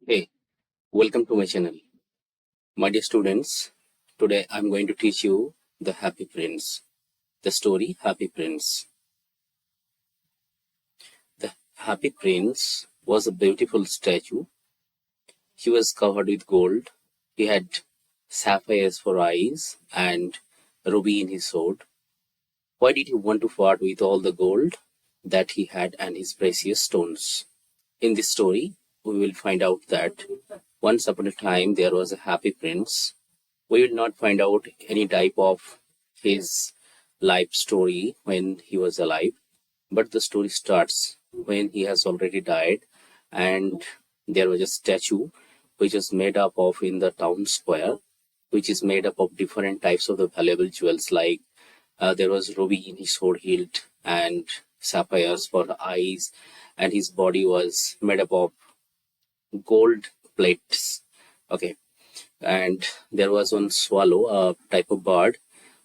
Hey, welcome to my channel. My dear students, today I'm going to teach you the Happy Prince, the story Happy Prince. The Happy Prince was a beautiful statue. He was covered with gold. He had sapphires for eyes and ruby in his sword. Why did he want to part with all the gold that he had and his precious stones? In this story, we will find out that once upon a time there was a happy prince. We will not find out any type of his life story when he was alive, but the story starts when he has already died, and there was a statue which is made up of in the town square, which is made up of different types of the valuable jewels, like there was ruby in his sword hilt and sapphires for the eyes, and his body was made up of gold plates. Okay, and there was one swallow, a type of bird,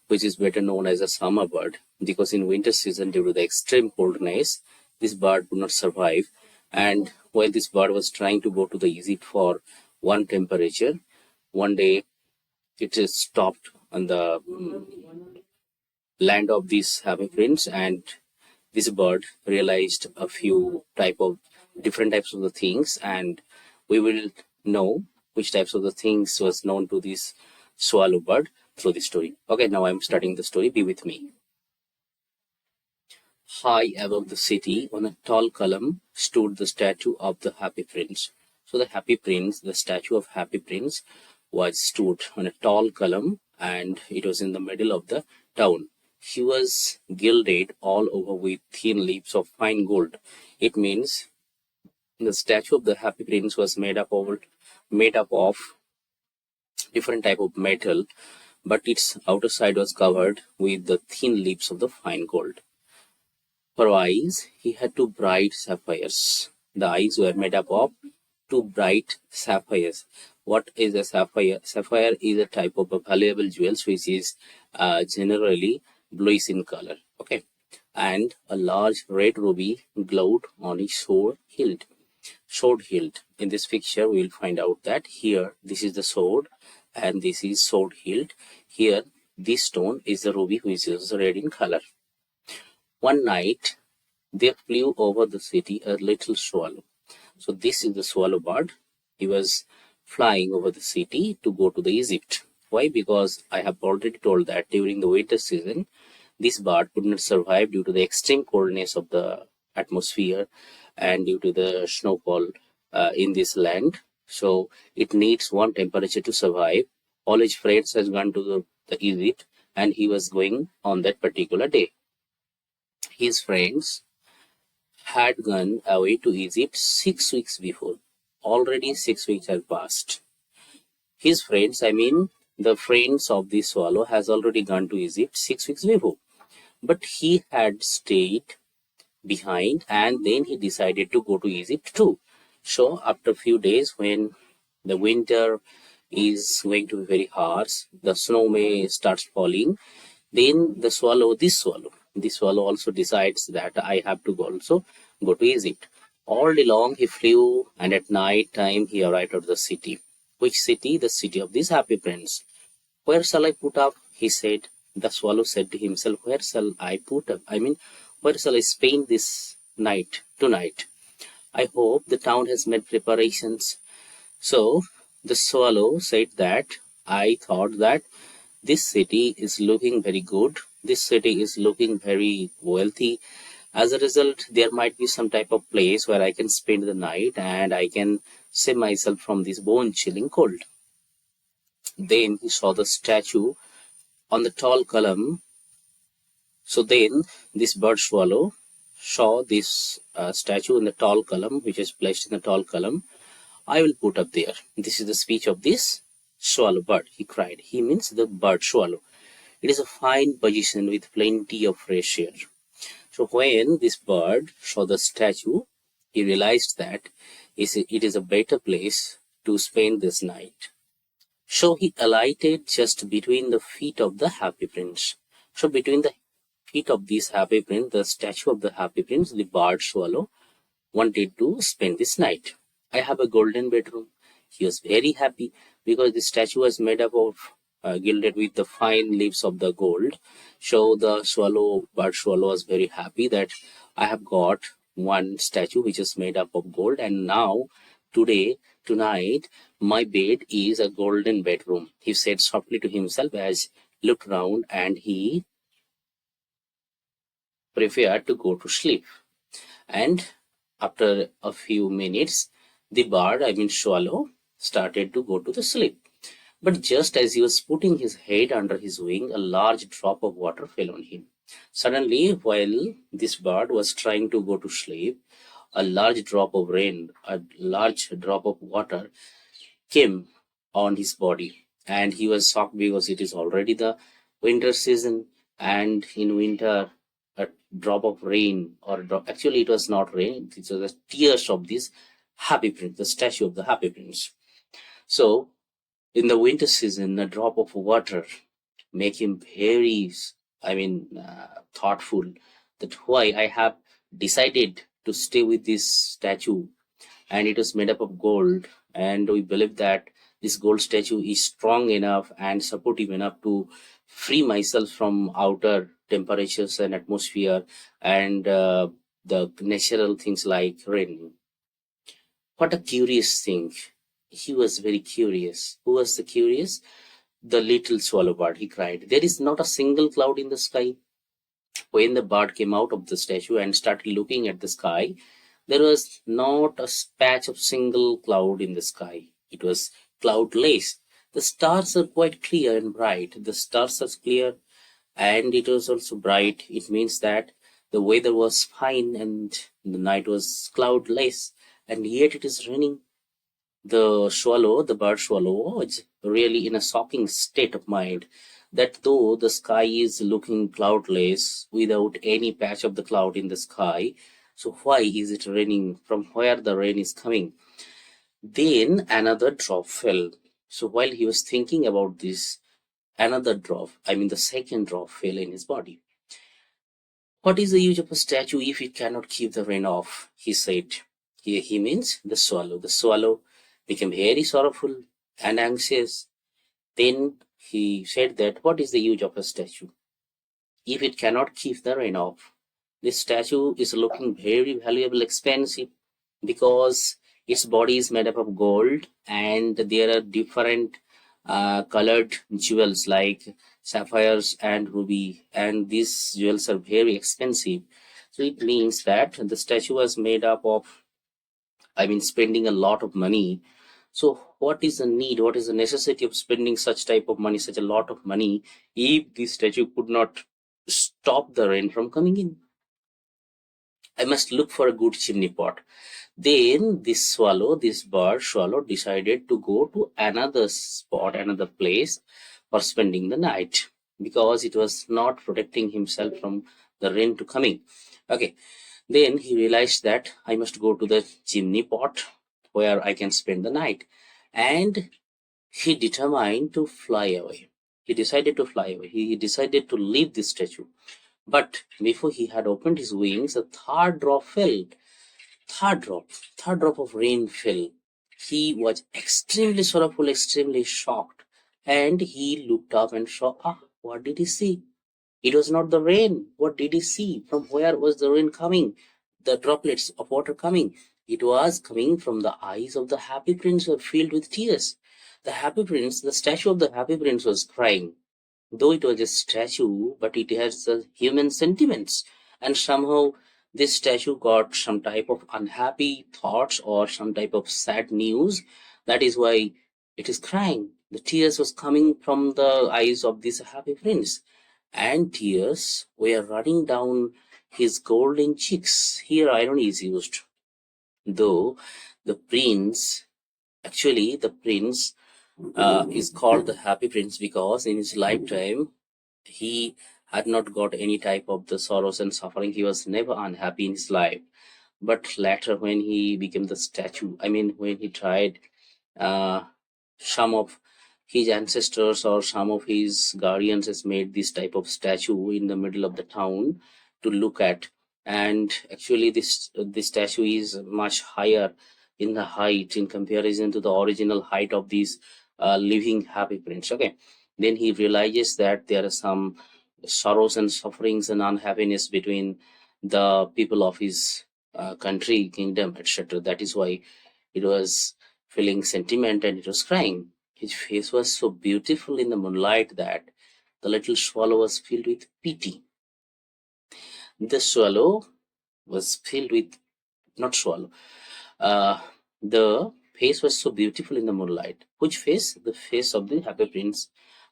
which is better known as a summer bird, because in winter season, due to the extreme coldness, this bird could not survive. And while this bird was trying to go to the Egypt for one temperature, one day it is stopped on the land of these happy prince, and this bird realized a few type of different types of the things, and we will know which types of the things was known to this swallow bird through the story. Okay, now I'm starting the story. Be with me. High above the city, on a tall column, stood the statue of the Happy Prince. So the Happy Prince, the statue of Happy Prince, was stood on a tall column, and it was in the middle of the town. He was gilded all over with thin leaves of fine gold. It means the statue of the Happy Prince was made up of different type of metal, but its outer side was covered with the thin leaves of the fine gold. For eyes, he had two bright sapphires. The eyes were made up of two bright sapphires. What is a sapphire? Sapphire is a type of a valuable jewels which is generally bluish in color. Okay, and a large red ruby glowed on his sword hilt. Sword hilt. In this picture, we will find out that here this is the sword, and this is sword hilt. Here, this stone is the ruby which is red in color. One night, there flew over the city a little swallow. So this is the swallow bird. He was flying over the city to go to the Egypt. Why? Because I have already told that during the winter season, this bird could not survive due to the extreme coldness of the atmosphere and due to the snowfall in this land. So it needs one temperature to survive. All his friends has gone to the Egypt, and he was going on that particular day. His friends had gone away to Egypt 6 weeks before. Already 6 weeks have passed. His friends, I mean the friends of the swallow, has already gone to Egypt 6 weeks before. But he had stayed behind, and then he decided to go to Egypt too. So after a few days, when the winter is going to be very harsh, the snow may start falling, then the swallow also decides that I have to also go to Egypt. All day long he flew, and at night time he arrived at the city. Which city? The city of this happy prince. Where shall I put up? He said. The swallow said to himself, where shall I put up? I mean, where shall I spend this night, tonight? I hope the town has made preparations. So the swallow said that I thought that this city is looking very good. This city is looking very wealthy. As a result, there might be some type of place where I can spend the night and I can save myself from this bone chilling cold. Then he saw the statue on the tall column. So then this bird swallow saw this statue in the tall column, which is placed in the tall column. I will put up there. This is the speech of this swallow bird, he cried. He means the bird swallow. It is a fine position with plenty of fresh air. So when this bird saw the statue, he realized that it is a better place to spend this night. So he alighted just between the feet of the happy prince. So between the feet of this happy prince, the statue of the happy prince, the bird swallow wanted to spend this night. I have a golden bedroom. He was very happy because the statue was made up of gilded with the fine leaves of the gold. So the bird swallow was very happy that I have got one statue which is made up of gold, and now tonight, my bed is a golden bedroom. He said softly to himself as he looked round, and he prepared to go to sleep. And after a few minutes, the bird, swallow, started to go to the sleep. But just as he was putting his head under his wing, a large drop of water fell on him. Suddenly, while this bird was trying to go to sleep, a large drop of rain, a large drop of water came on his body, and he was shocked because it is already the winter season, and in winter a drop of rain, actually it was not rain, it was the tears of this happy prince, the statue of the happy prince. So in the winter season, a drop of water make him very thoughtful, that why I have decided to stay with this statue, and it was made up of gold, and we believe that this gold statue is strong enough and supportive enough to free myself from outer temperatures and atmosphere, and the natural things like rain. What a curious thing. He was very curious. Who was the curious? The little swallow bird. He cried, "There is not a single cloud in the sky." When the bird came out of the statue and started looking at the sky, there was not a patch of single cloud in the sky. It was cloudless. The stars are quite clear and bright. The stars are clear and it was also bright. It means that the weather was fine and the night was cloudless, and yet it is raining. The bird swallow, is really in a shocking state of mind that though the sky is looking cloudless without any patch of the cloud in the sky, so why is it raining? From where the rain is coming? Then another drop fell. So while he was thinking about this, the second drop fell in his body. What is the use of a statue if it cannot keep the rain off? He said. Here he means the swallow. The swallow became very sorrowful and anxious. Then he said that what is the use of a statue if it cannot keep the rain off? This statue is looking very valuable, expensive, because its body is made up of gold and there are different colored jewels like sapphires and ruby, and these jewels are very expensive. So it means that the statue was made up of, spending a lot of money. So what is the need, what is the necessity of spending such type of money, such a lot of money, if this statue could not stop the rain from coming in? I must look for a good chimney pot. Then this bird swallow, decided to go to another spot, another place for spending the night, because it was not protecting himself from the rain to coming. Okay. Then he realized that I must go to the chimney pot where I can spend the night. And he determined to fly away. He decided to fly away. He decided to leave this statue. But before he had opened his wings, a third drop fell. Third drop of rain fell. He was extremely sorrowful, extremely shocked. And he looked up and saw, what did he see? It was not the rain. What did he see? From where was the rain coming? The droplets of water coming? It was coming from the eyes of the happy prince, were filled with tears. The happy prince, the statue of the happy prince was crying. Though it was a statue, but it has human sentiments. And somehow this statue got some type of unhappy thoughts or some type of sad news. That is why it is crying. The tears was coming from the eyes of this happy prince, and tears were running down his golden cheeks. Here irony is used. Though the prince, the prince is called the happy prince because in his lifetime he had not got any type of the sorrows and suffering. He was never unhappy in his life. But later when he became the statue, when he tried, some of his ancestors or some of his guardians has made this type of statue in the middle of the town to look at. And actually this statue is much higher in the height in comparison to the original height of these living happy prince. Okay, then he realizes that there are some sorrows and sufferings and unhappiness between the people of his country, kingdom, etc. That is why it was feeling sentiment and it was crying. His face was so beautiful in the moonlight that the little swallow was filled with pity. The swallow was filled with, not swallow, uh, the face was so beautiful in the moonlight. Which face? The face of the happy prince.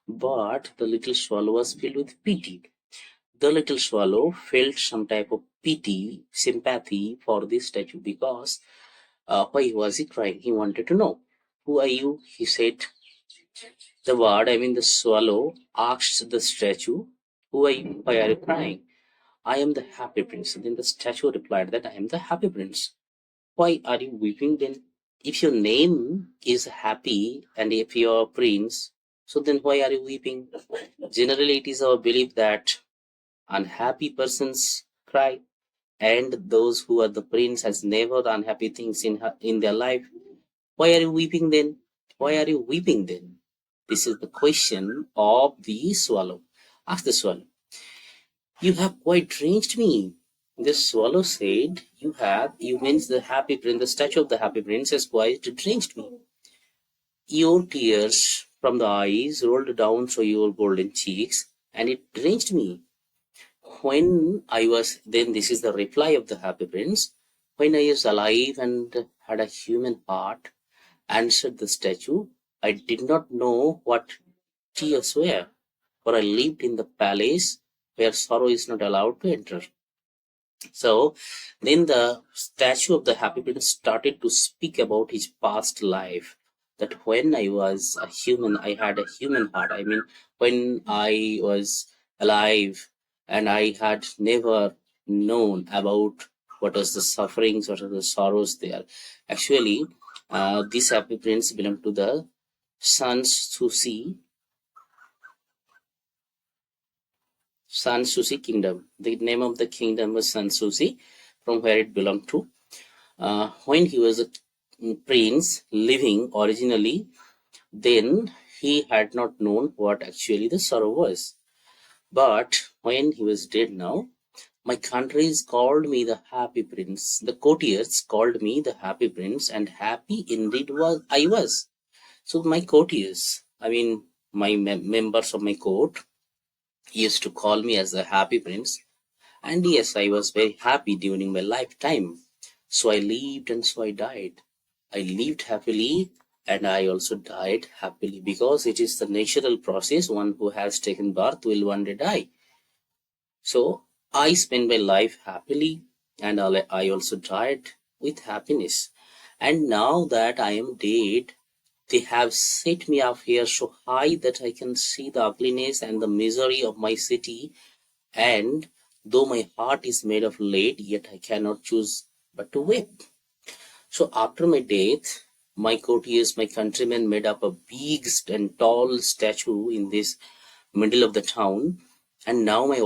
But the little swallow was filled with pity. The little swallow felt some type of pity, sympathy for this statue because why was he crying? He wanted to know. Who are you? He said. The word, I mean the swallow, asked the statue, who are you? Why are you crying? I am the happy prince. Then the statue replied that I am the happy prince. Why are you weeping then? If your name is happy and if you are a prince, so then why are you weeping? Generally, it is our belief that unhappy persons cry, and those who are the prince has never done unhappy things in their life. Why are you weeping then? Why are you weeping then? This is the question of the swallow. Ask the swallow. You have quite drenched me. The swallow said, you means the happy prince, the statue of the happy prince has quite drenched me. Your tears from the eyes rolled down to your golden cheeks, and it drenched me. Then this is the reply of the happy prince. When I was alive and had a human heart, answered the statue, I did not know what tears were, for I lived in the palace where sorrow is not allowed to enter. So then the statue of the happy prince started to speak about his past life. That when I was a human, I had a human heart. I mean, when I was alive and I had never known about what was the sufferings, what are the sorrows there. Actually, this happy prince belonged to the Sanssouci kingdom. The name of the kingdom was Sanssouci, from where it belonged to. When he was a prince living originally, then he had not known what actually the sorrow was. But when he was dead now, my countries called me the happy prince. The courtiers called me the happy prince, and happy indeed I was. So my courtiers, I mean my members of my court, used to call me as the happy prince. And yes, I was very happy during my lifetime. So I lived and so I died. I lived happily and I also died happily because it is the natural process. One who has taken birth will one day die. So I spent my life happily and I also died with happiness. And now that I am dead, they have set me up here so high that I can see the ugliness and the misery of my city. And though my heart is made of lead, yet I cannot choose but to weep. So after my death, my courtiers, my countrymen made up a big and tall statue in this middle of the town. And now my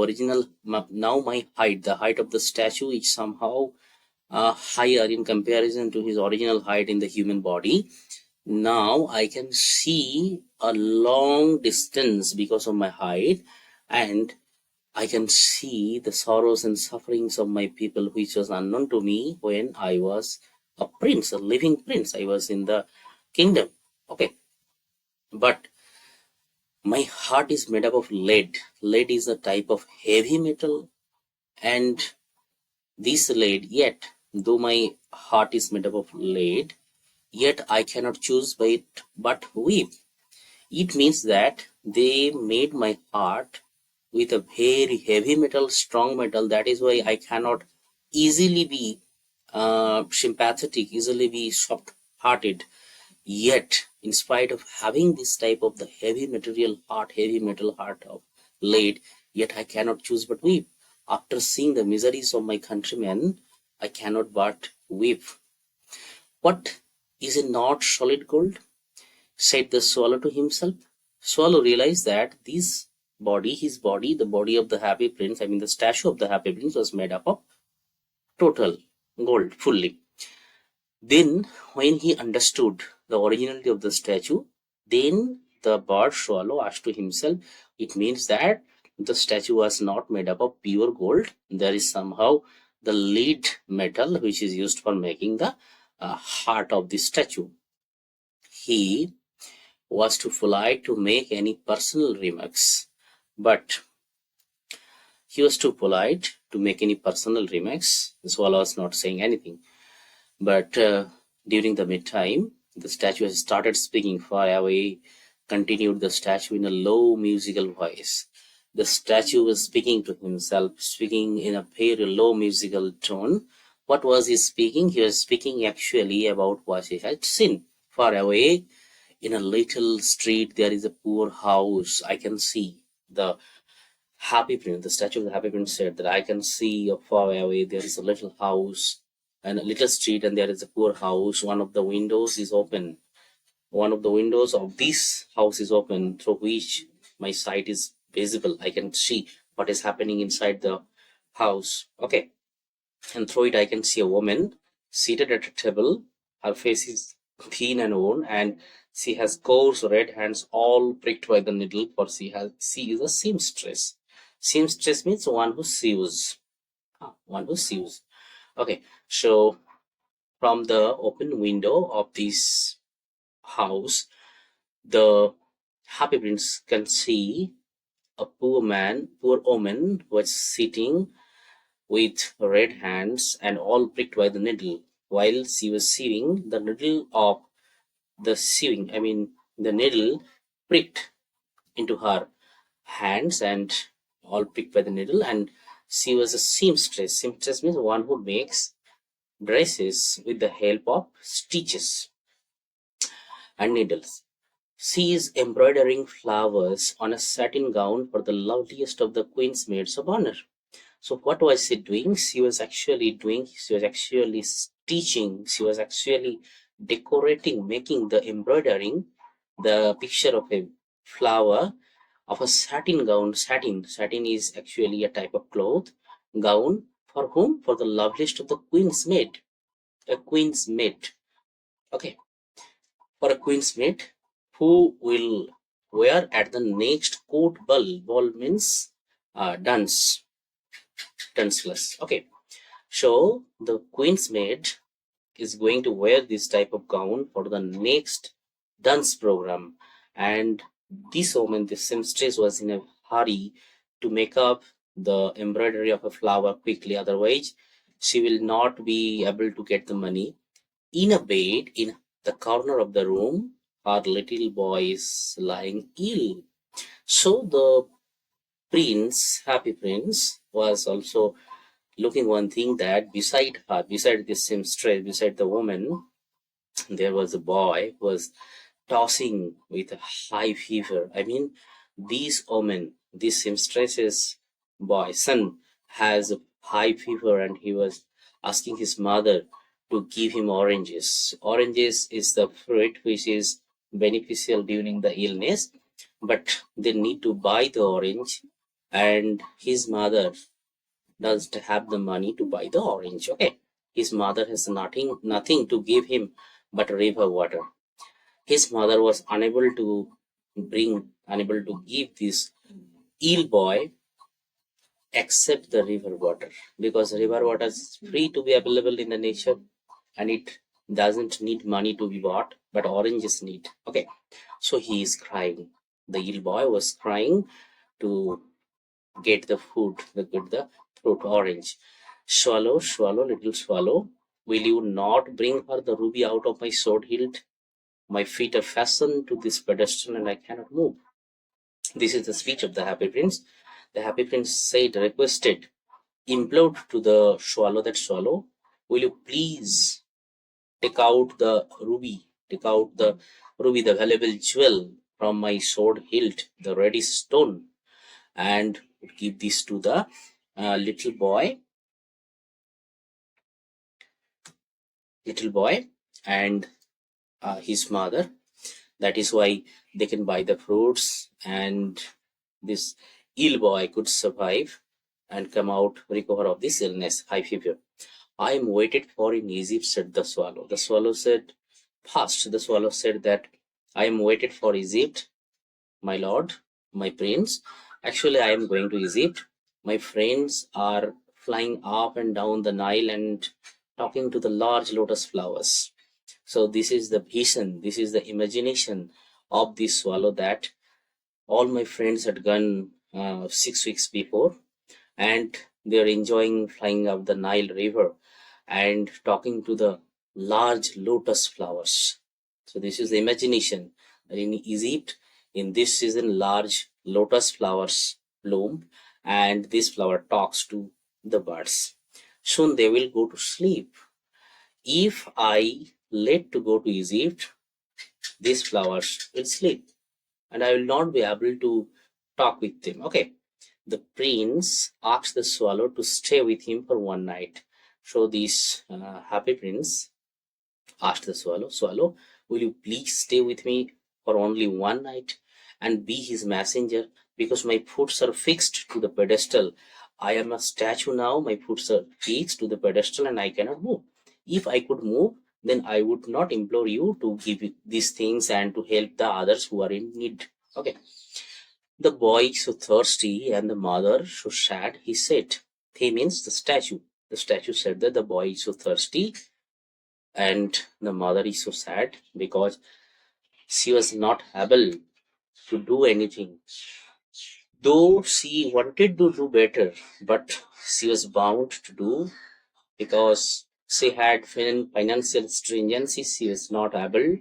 height, the height of the statue is somehow higher in comparison to his original height in the human body. Now I can see a long distance because of my height, and I can see the sorrows and sufferings of my people, which was unknown to me when I was a prince, a living prince. I was in the kingdom. Okay. But my heart is made up of lead. Lead is a type of heavy metal, and this lead, yet, though my heart is made up of lead, yet I cannot choose but weep. It means that they made my heart with a very heavy metal, strong metal. That is why I cannot easily be sympathetic, easily be soft hearted. Yet, in spite of having this type of the heavy metal heart of lead, yet I cannot choose but weep. After seeing the miseries of my countrymen, I cannot but weep. What, is it not solid gold? Said the swallow to himself. Swallow realized that his body, the body of the happy prince, I mean the statue of the happy prince, was made up of total gold fully. Then, when he understood the originality of the statue, then the bird swallow asked to himself, it means that the statue was not made up of pure gold. There is somehow the lead metal which is used for making the heart of the statue. He was too polite to make any personal remarks, but he was too polite to make any personal remarks. The swallow was not saying anything. But during the midtime, the statue has started speaking far away, continued the statue in a low musical voice. The statue was speaking to himself, speaking in a very low musical tone. What was he speaking? He was speaking actually about what he had seen. Far away, in a little street, there is a poor house. I can see the Happy Prince, the statue of the Happy Prince said that I can see far away there is a little house and a little street, and there is a poor house. One of the windows is open. One of the windows of this house is open, through which my sight is visible. I can see what is happening inside the house. Okay. And through it, I can see a woman seated at a table. Her face is thin and worn, and she has coarse red hands, all pricked by the needle, for she is a seamstress. Seamstress means one who sews. One who sews. Okay, so from the open window of this house, the Happy Prince can see a poor woman who was sitting with red hands and all pricked by the needle. While she was sewing, the needle of the sewing, I mean, the needle pricked into her hands and all pricked by the needle, and she was a seamstress. Seamstress means one who makes dresses with the help of stitches and needles. She is embroidering flowers on a satin gown for the loveliest of the queen's maids of honor. So what was she doing? She was actually stitching, she was actually decorating, making the embroidering, the picture of a flower of a satin gown. Satin is actually a type of cloth gown. For whom? For the loveliest of the queen's maid. A queen's maid. Okay. For a queen's maid who will wear at the next court ball. Ball means dance. Danceless. Okay. So the queen's maid is going to wear this type of gown for the next dance program, and this woman, the seamstress, was in a hurry to make up the embroidery of a flower quickly, otherwise she will not be able to get the money. In a bed in the corner of the room, our little boy is lying ill. So the Happy Prince, was also looking one thing, that beside her, beside this seamstress, beside the woman, there was a boy who was tossing with a high fever. I mean, this woman, this seamstress's boy, son, has a high fever, and he was asking his mother to give him oranges. Oranges is the fruit which is beneficial during the illness, but they need to buy the orange, and his mother doesn't have the money to buy the orange. Okay, his mother has nothing to give him but river water. His mother was unable to give this ill boy except the river water, because river water is free to be available in the nature, and it doesn't need money to be bought, but oranges need. Okay, so he is crying. The ill boy was crying to get the food, the fruit orange. Swallow, swallow, little swallow, will you not bring her the ruby out of my sword hilt? My feet are fastened to this pedestal and I cannot move. This is the speech of the Happy Prince. The Happy Prince requested, implored to the swallow, that swallow, will you please take out the ruby, the valuable jewel from my sword hilt, the ready stone, and give this to the little boy and his mother. That is why they can buy the fruits, and this ill boy could survive and come out, recover of this illness, high fever. I am waited for in Egypt, said the swallow. The swallow said, First, the swallow said that I am waited for Egypt, my lord, my prince. Actually, I am going to Egypt. My friends are flying up and down the Nile and talking to the large lotus flowers. So, this is the vision, this is the imagination of this swallow that all my friends had gone 6 weeks before, and they're enjoying flying up the Nile River and talking to the large lotus flowers. So this is the imagination that in Egypt, in this season, large lotus flowers bloom, and this flower talks to the birds. Soon they will go to sleep. If I let to go to Egypt, these flowers will sleep, and I will not be able to talk with them. Okay. The prince asked the swallow to stay with him for one night. So this happy prince asked the swallow, Swallow, will you please stay with me for only one night and be his messenger? Because my foots are fixed to the pedestal. I am a statue now, my foots are fixed to the pedestal and I cannot move. If I could move, then I would not implore you to give these things and to help the others who are in need. Okay. The boy so thirsty and the mother so sad, he said. He means the statue. The statue said that the boy is so thirsty and the mother is so sad because she was not able to do anything. Though she wanted to do better, but she was bound to do because she had financial stringency. She was not able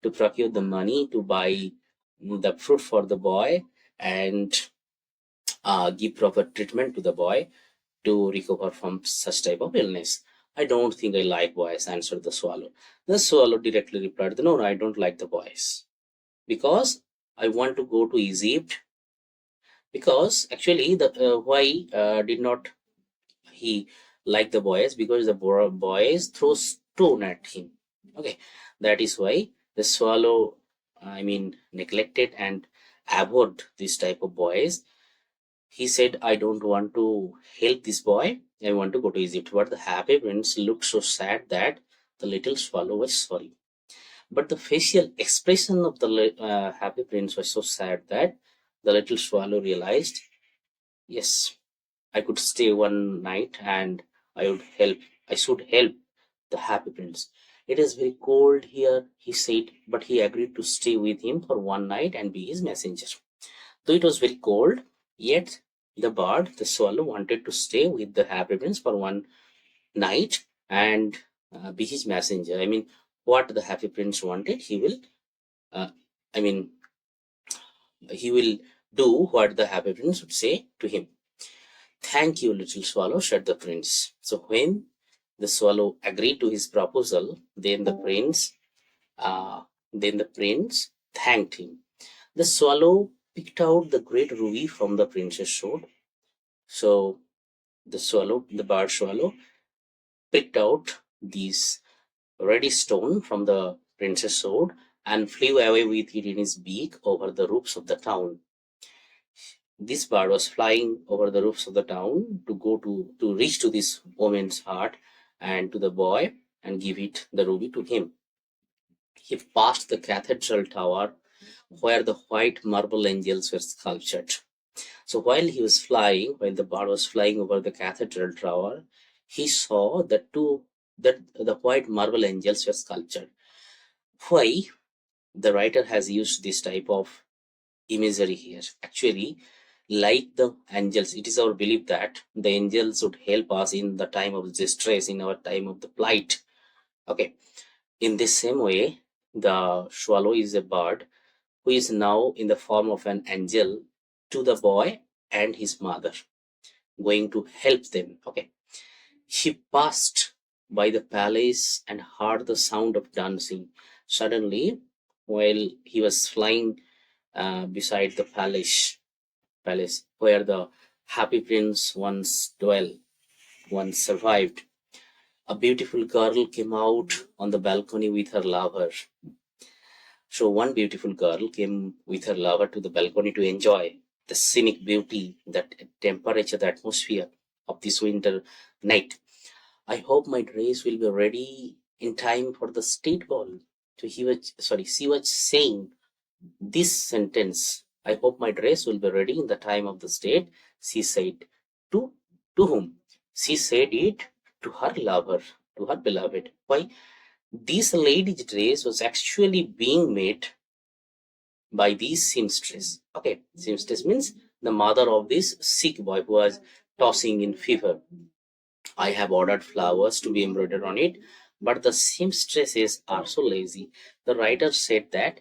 to procure the money to buy the fruit for the boy and give proper treatment to the boy to recover from such type of illness. I don't think I like boys, answered the swallow. The swallow directly replied, No, I don't like the boys. Because I want to go to Egypt. Because actually, the why did not he like the boys? Because the boys throw stone at him. Okay, that is why the swallow, neglected and abhorred this type of boys. He said, I don't want to help this boy. I want to go to Egypt. But the happy prince looked so sad that the little swallow was sorry. But the facial expression of the happy prince was so sad that the little swallow realized, yes, I could stay one night and I would help. I should help the happy prince. It is very cold here, he said, but he agreed to stay with him for one night and be his messenger. Though it was very cold, yet the bird, the swallow, wanted to stay with the happy prince for one night and be his messenger. What the happy prince wanted, uh, I mean, he will do what the happy prince would say to him. Thank you, little swallow, said the prince. So when the swallow agreed to his proposal, then the prince thanked him. The swallow picked out the great ruby from the prince's sword. So the bird swallow, picked out this ready stone from the prince's sword and flew away with it in his beak over the roofs of the town. This bird was flying over the roofs of the town to reach to this woman's heart and to the boy and give it the ruby to him. He passed the cathedral tower where the white marble angels were sculptured. So while the bird was flying over the cathedral tower, he saw that the white marble angels were sculptured. Why the writer has used this type of imagery here? Actually, like the angels, it is our belief that the angels would help us in the time of distress, in our time of the plight. Okay. In this same way, the swallow is a bird who is now in the form of an angel to the boy and his mother, going to help them. Okay. He passed by the palace and heard the sound of dancing. Suddenly, while he was flying beside the palace where the happy prince once survived, a beautiful girl came out on the balcony with her lover. So one beautiful girl came with her lover to the balcony to enjoy the scenic beauty, that temperature, the atmosphere of this winter night. I hope my dress will be ready in time for the state ball. So she was saying this sentence. I hope my dress will be ready in the time of the state. She said to whom? She said it to her lover, to her beloved. Why? This lady's dress was actually being made by these seamstress. Okay, seamstress means the mother of this sick boy who was tossing in fever. I have ordered flowers to be embroidered on it, but the seamstresses are so lazy. The writer said that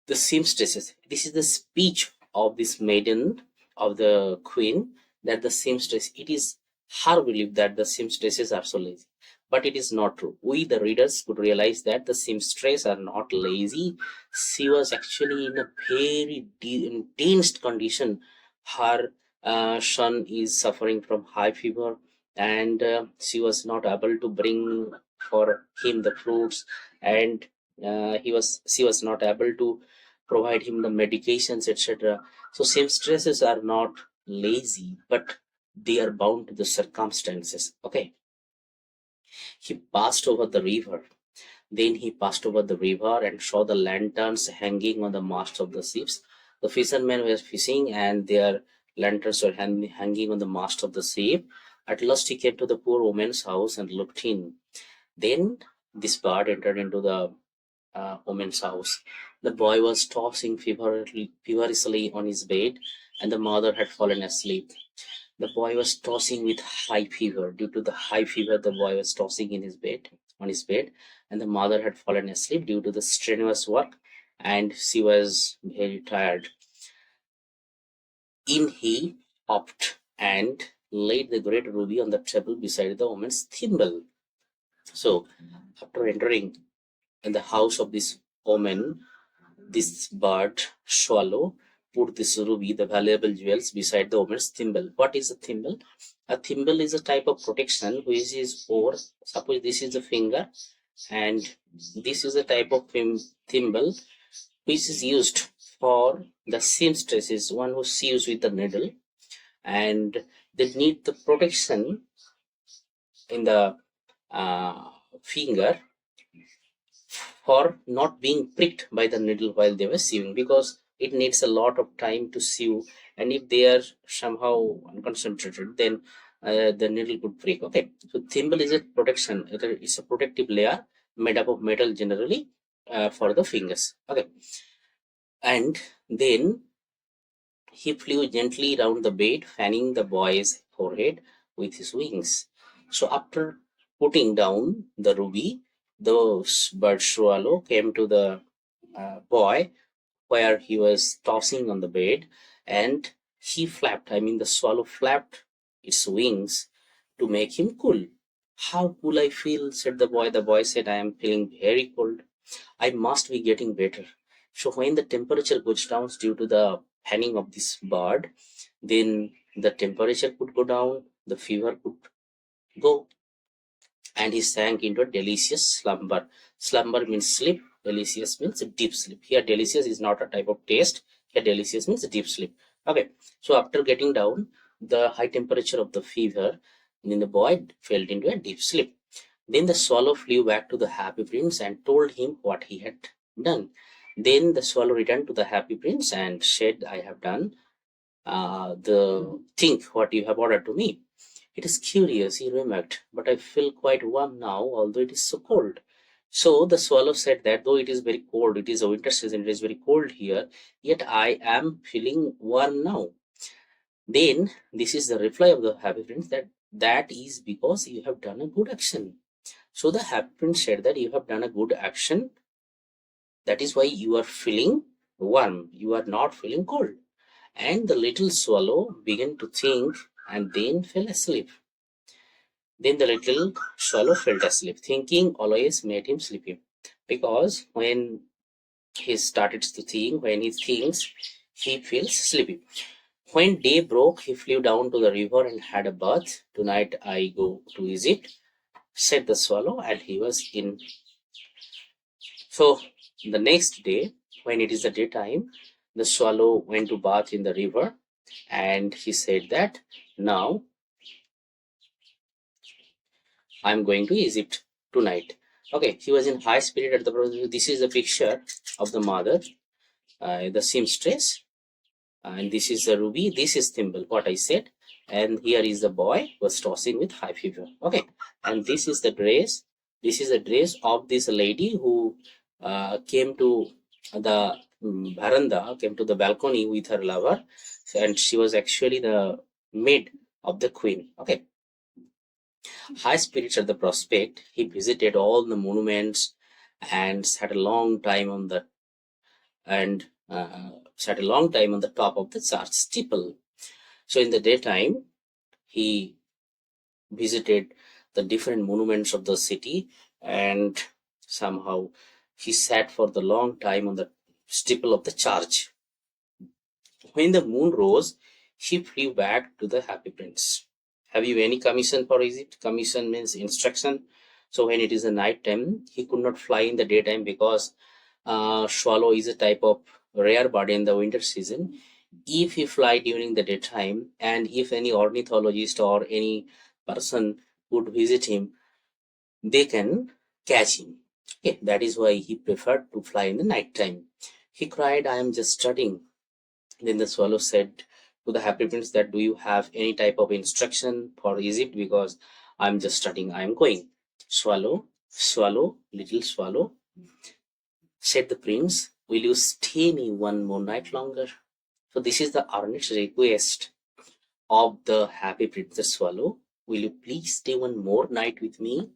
the seamstresses, this is the speech of this maiden of the queen, that the seamstress, it is her belief that the seamstresses are so lazy. But it is not true. We, the readers, could realize that the seamstress are not lazy. She was actually in a very intense condition. Her son is suffering from high fever, and she was not able to bring for him the fruits, and she was not able to provide him the medications, etc. So seamstresses are not lazy, but they are bound to the circumstances. Okay. He passed over the river. Then he passed over the river and saw the lanterns hanging on the mast of the ships. The fishermen were fishing, and their lanterns were hanging on the mast of the ship. At last he came to the poor woman's house and looked in. Then this bird entered into the woman's house. The boy was tossing feverishly on his bed, and the mother had fallen asleep. The boy was tossing with high fever. Due to the high fever, the boy was tossing on his bed, and the mother had fallen asleep due to the strenuous work, and she was very tired. In he upped and laid the great ruby on the table beside the woman's thimble. So, after entering in the house of this woman, this bird, swallow, put this ruby, the valuable jewels, beside the woman's thimble. What is a thimble? A thimble is a type of protection which is over. Suppose this is the finger, and this is a type of thimble which is used for the seamstresses, one who sews with the needle, and they need the protection in the finger for not being pricked by the needle while they were sewing, because it needs a lot of time to sew, and if they are somehow unconcentrated, then the needle could prick. Okay, so thimble is a protection. It's a protective layer made up of metal generally for the fingers. Okay, and then he flew gently round the bed, fanning the boy's forehead with his wings. So after putting down the ruby, the bird swallow came to the boy where he was tossing on the bed, and he flapped. I mean, the swallow flapped its wings to make him cool. How cool I feel, said the boy. The boy said, I am feeling very cold. I must be getting better. So when the temperature goes down due to the fanning of this bird, then the temperature could go down, the fever could go, and he sank into a delicious slumber. Slumber means sleep, delicious means deep sleep. Here, delicious is not a type of taste. Here, delicious means deep sleep. Okay, so after getting down the high temperature of the fever, then the boy fell into a deep sleep. Then the swallow flew back to the happy prince and told him what he had done. Then the swallow returned to the happy prince and said, I have done the thing what you have ordered to me. It is curious, he remarked, but I feel quite warm now, although it is so cold. So the swallow said that though it is very cold, it is a winter season, it is very cold here, yet I am feeling warm now. Then this is the reply of the happy prince, that that is because you have done a good action. So the happy prince said that you have done a good action, that is why you are feeling warm, you are not feeling cold. And the little swallow began to think and then fell asleep. Then the little swallow fell asleep. Thinking always made him sleepy, because when he started to think, when he thinks, he feels sleepy. When day broke, he flew down to the river and had a bath. Tonight I go to Egypt, said the swallow, and he was in. So the next day, when it is the daytime, the swallow went to bath in the river, and he said that now I'm going to Egypt tonight. Okay, he was in high spirit at the process. This is a picture of the mother, the seamstress, and this is the ruby, this is thimble, what I said. And here is the boy was tossing with high fever. Okay, and this is the dress. This is the dress of this lady who came to the veranda, came to the balcony with her lover, and she was actually the maid of the queen. Okay, high spirits at the prospect. He visited all the monuments and sat a long time on the and sat a long time on the top of the church steeple. So in the daytime, he visited the different monuments of the city, and somehow he sat for the long time on the steeple of the church. When the moon rose, he flew back to the happy prince. Have you any commission for Egypt? Commission means instruction. So when it is a night time, he could not fly in the daytime because swallow is a type of rare bird in the winter season. If he fly during the daytime, and if any ornithologist or any person would visit him, they can catch him. Okay, that is why he preferred to fly in the night time. He cried, I am just studying. Then the swallow said to the happy prince that, do you have any type of instruction for Egypt? Because I'm just studying, I'm going. Swallow, swallow, little swallow, said the prince, will you stay me one more night longer? So this is the earnest request of the happy princess swallow. Will you please stay one more night with me?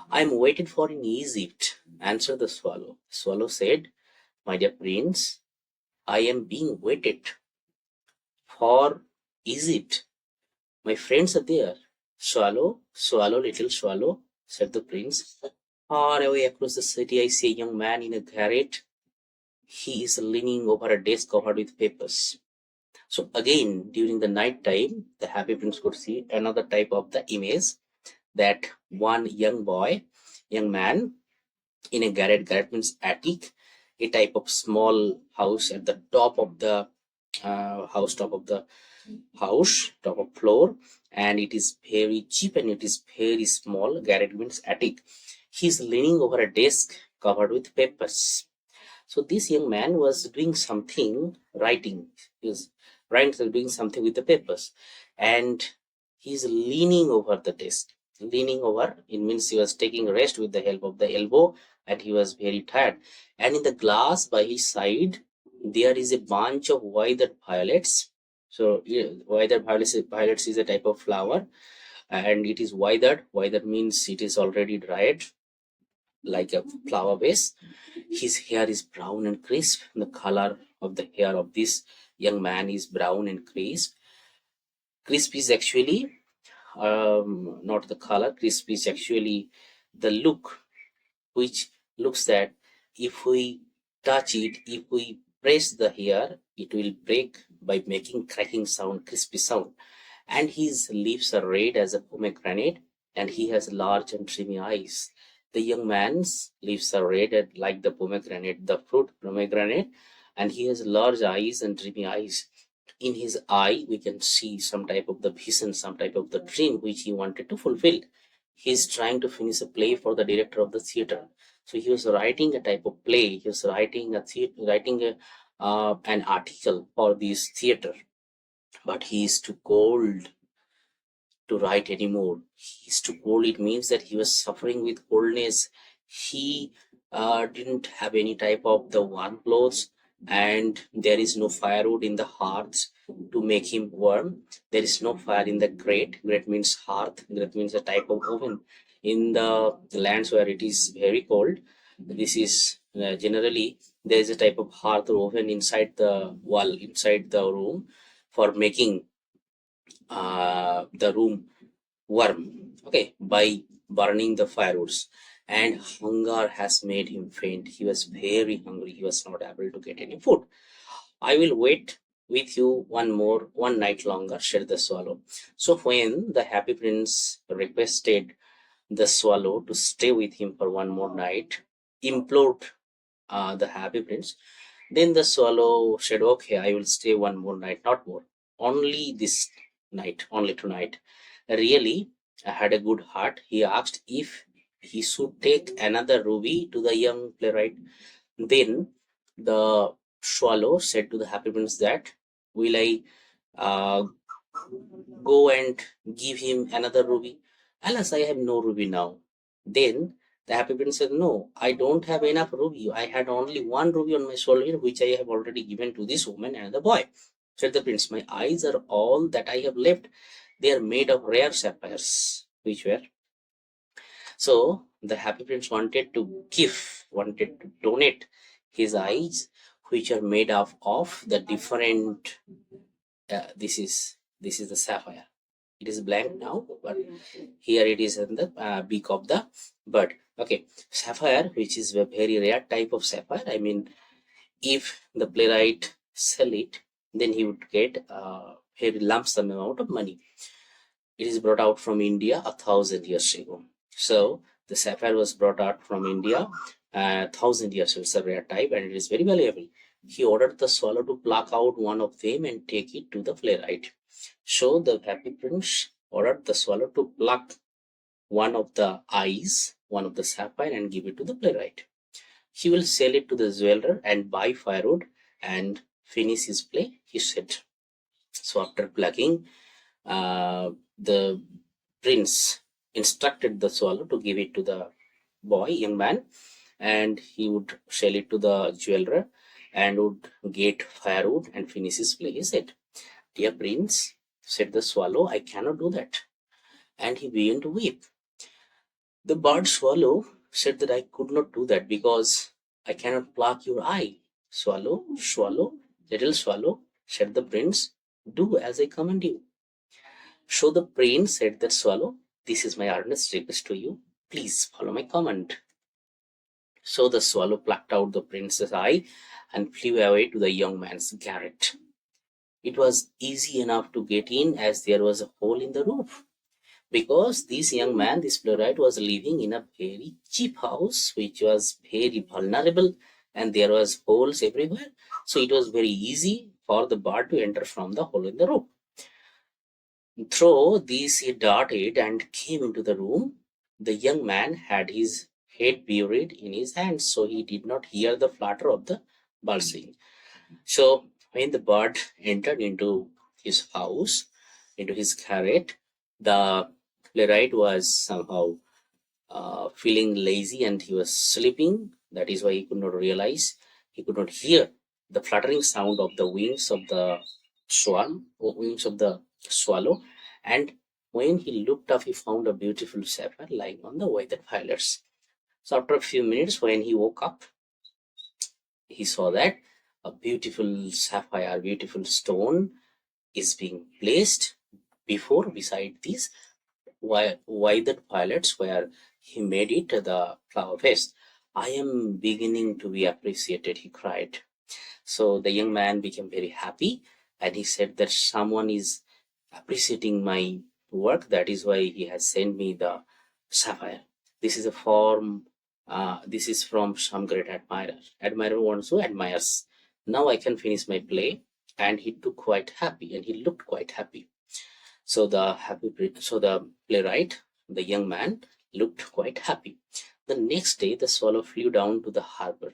I'm waited for in Egypt, answered the swallow. Swallow said, my dear prince, I am being waited for Egypt. My friends are there. Swallow, swallow, little swallow, said the prince. Far away across the city, I see a young man in a garret. He is leaning over a desk covered with papers. So again, during the night time, the happy prince could see another type of the image, that one young man in a garret. Garret means attic, a type of small house at the top of the top of floor, and it is very cheap and it is very small. Garret means attic. He's leaning over a desk covered with papers. So this young man was doing something, writing. He was writing, doing something with the papers, and he's leaning over the desk. Leaning over, it means he was taking rest with the help of the elbow, and he was very tired. And in the glass by his side, there is a bunch of withered violets. So withered violets is a type of flower, and it is withered. Withered means it is already dried, like a flower base. His hair is brown and crisp. The color of the hair of this young man is brown and crisp. Crisp is actually not the color. Crisp is actually the look, which looks that if we touch it, if we press the hair, it will break by making cracking sound, crispy sound. And his lips are red as a pomegranate, and he has large and dreamy eyes. The young man's lips are red like the pomegranate, the fruit pomegranate, and he has large eyes and dreamy eyes. In his eye, we can see some type of the vision, some type of the dream which he wanted to fulfill. He's trying to finish a play for the director of the theater. So he was writing a type of play. He was writing an article for this theater, but he is too cold to write anymore. He's too cold. It means that he was suffering with coldness. He didn't have any type of the warm clothes, and there is no firewood in the hearth to make him warm. There is no fire in the grate. Grate means hearth. Grate means a type of oven. In the lands where it is very cold, this is generally there is a type of hearth or oven inside the wall, inside the room, for making the room warm, okay, by burning the firewoods. And hunger has made him faint. He was very hungry. He was not able to get any food. I will wait with you one night longer, said the swallow. So when the happy prince requested the swallow to stay with him for one more night, implored the happy prince, then the swallow said, okay, I will stay one more night, not more, only this night, only tonight. Really, had a good heart. He asked if he should take another ruby to the young playwright. Then the swallow said to the happy prince that, will I uh, go and give him another ruby? Alas, I have no ruby now. Then the happy prince said, no, I don't have enough ruby. I had only one ruby on my shoulder, which I have already given to this woman and the boy. Said the prince, my eyes are all that I have left. They are made of rare sapphires, which were. So the happy prince wanted to donate his eyes, which are made of the different. This is the sapphire. It is blank now, but here it is in the beak of the bird. Okay, sapphire, which is a very rare type of sapphire. I mean, if the playwright sell it, then he would get a very lump sum amount of money. It is brought out from India 1,000 years ago. So the sapphire was brought out from India 1,000 years. It's a rare type and it is very valuable. He ordered the swallow to pluck out one of them and take it to the playwright. So the happy prince ordered the swallow to pluck one of the eyes, one of the sapphire, and give it to the playwright. He will sell it to the jeweler and buy firewood and finish his play, he said. So after plucking, the prince instructed the swallow to give it to the young man, and he would sell it to the jeweler and would get firewood and finish his play. He said, dear prince, said the swallow, I cannot do that. And he began to weep. The bird swallow said that I could not do that because I cannot pluck your eye. Swallow, swallow, little swallow, said the prince, do as I command you. So the prince said that swallow, this is my earnest request to you. Please follow my command. So the swallow plucked out the prince's eye and flew away to the young man's garret. It was easy enough to get in as there was a hole in the roof. Because this young man, this playwright, was living in a very cheap house, which was very vulnerable, and there was holes everywhere. So it was very easy for the bird to enter from the hole in the roof. Through this he darted and came into the room. The young man had his head buried in his hands, so he did not hear the flutter of the buzzing. So when the bird entered into his house, into his garret, the playwright was somehow feeling lazy and he was sleeping. That is why he could not realize, he could not hear the fluttering sound of the wings of the swan, or wings of the swallow. And when he looked up, he found a beautiful sapphire lying on the withered violets. So after a few minutes, when he woke up, he saw that a beautiful sapphire, beautiful stone is being placed beside these withered violets where he made it the flower vase. I am beginning to be appreciated, he cried. So the young man became very happy and he said that someone is appreciating my work. That is why he has sent me the sapphire. This is a form, this is from some great admirer. Admirer wants who admires. Now I can finish my play. And he took quite happy and he looked quite happy. So the playwright, the young man, looked quite happy. The next day, the swallow flew down to the harbor.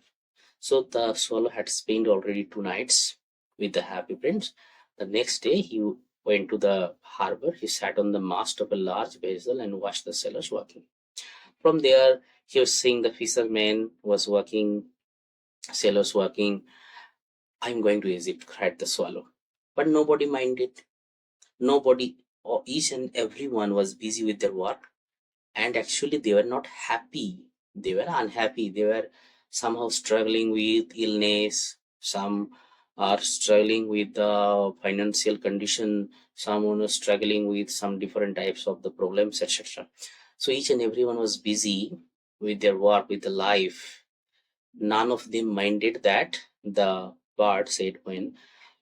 So the swallow had spent already 2 nights with the happy prince. The next day, he went to the harbor. He sat on the mast of a large vessel and watched the sailors working. From there, he was seeing the fishermen was working, sailors working. I'm going to Egypt, cried the swallow. But nobody minded. Nobody, or each and everyone was busy with their work, and actually they were not happy. They were unhappy. They were somehow struggling with illness. Some are struggling with the financial condition. Someone was struggling with some different types of the problems, etc. So each and everyone was busy with their work, with the life. None of them minded that the bird said when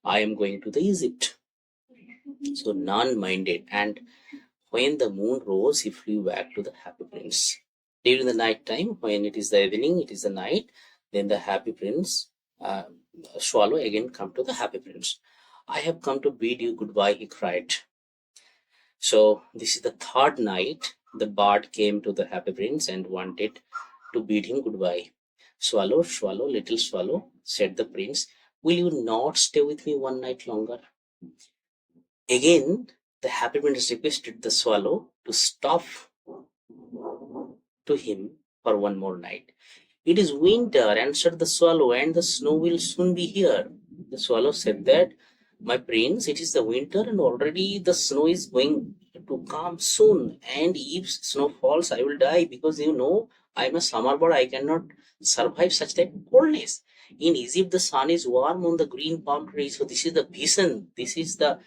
I am going to the Egypt. So none minded, and when the moon rose, he flew back to the happy prince. During the night time, when it is the evening, it is the night, then the happy prince, uh, swallow again come to the happy prince. I have come to bid you goodbye, he cried. So this is the third night. The bard came to the happy prince and wanted to bid him goodbye. Swallow, swallow, little swallow, said the prince, will you not stay with me one night longer? Again, the happy prince requested the swallow to stop to him for one more night. It is winter, answered the swallow, and the snow will soon be here. The swallow said that, my prince, it is the winter and already the snow is going to come soon. And if snow falls, I will die because I am a summer bird. I cannot survive such type of coldness. In Egypt, the sun is warm on the green palm trees. So this is the vision. This is the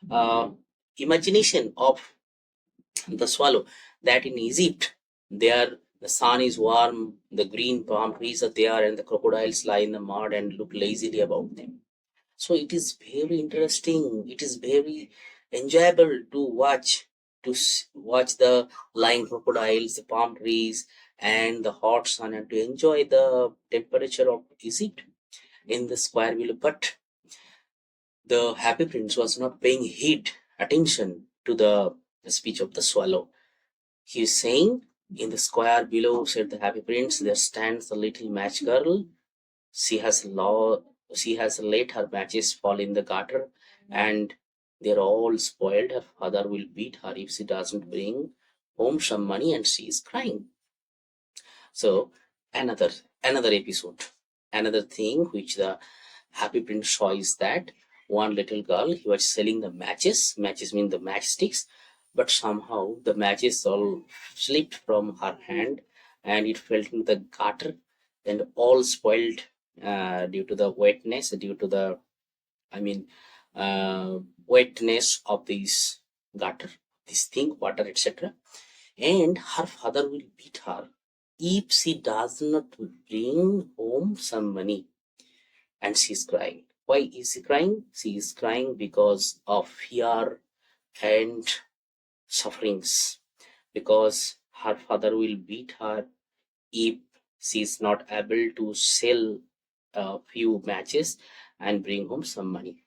uh, imagination of the swallow, that in Egypt, there the sun is warm, the green palm trees are there, and the crocodiles lie in the mud and look lazily about them. So it is very interesting. It is very enjoyable to watch watch the lying crocodiles, the palm trees, and the hot sun, and to enjoy the temperature of Egypt in the square below. But the happy prince was not paying heed attention to the speech of the swallow. He is saying, in the square below, said the happy prince, there stands the little match girl. She has she has let her matches fall in the gutter, and they're all spoiled. Her father will beat her if she doesn't bring home some money, and she is crying. So another another episode, another thing which the happy prince saw is that one little girl, he was selling the matches. Matches mean the matchsticks, but somehow the matches all slipped from her hand and it fell into the gutter and all spoiled due to the wetness, due to the I mean wetness of this gutter, this thing, water, etc. And her father will beat her if she does not bring home some money. And she's crying. Why is she crying? She is crying because of fear and sufferings. Because her father will beat her if she is not able to sell a few matches and bring home some money.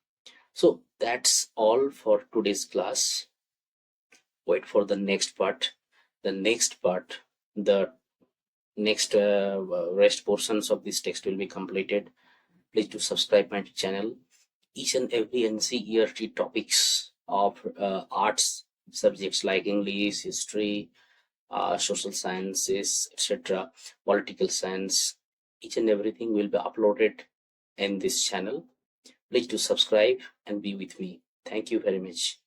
So that's all for today's class. Wait for the next part. The next part, the next rest portions of this text will be completed. Please do subscribe my channel. Each and every NCERT topics of arts subjects like English, history, social sciences, etc., political science, each and everything will be uploaded in this channel. Please do subscribe and be with me. Thank you very much.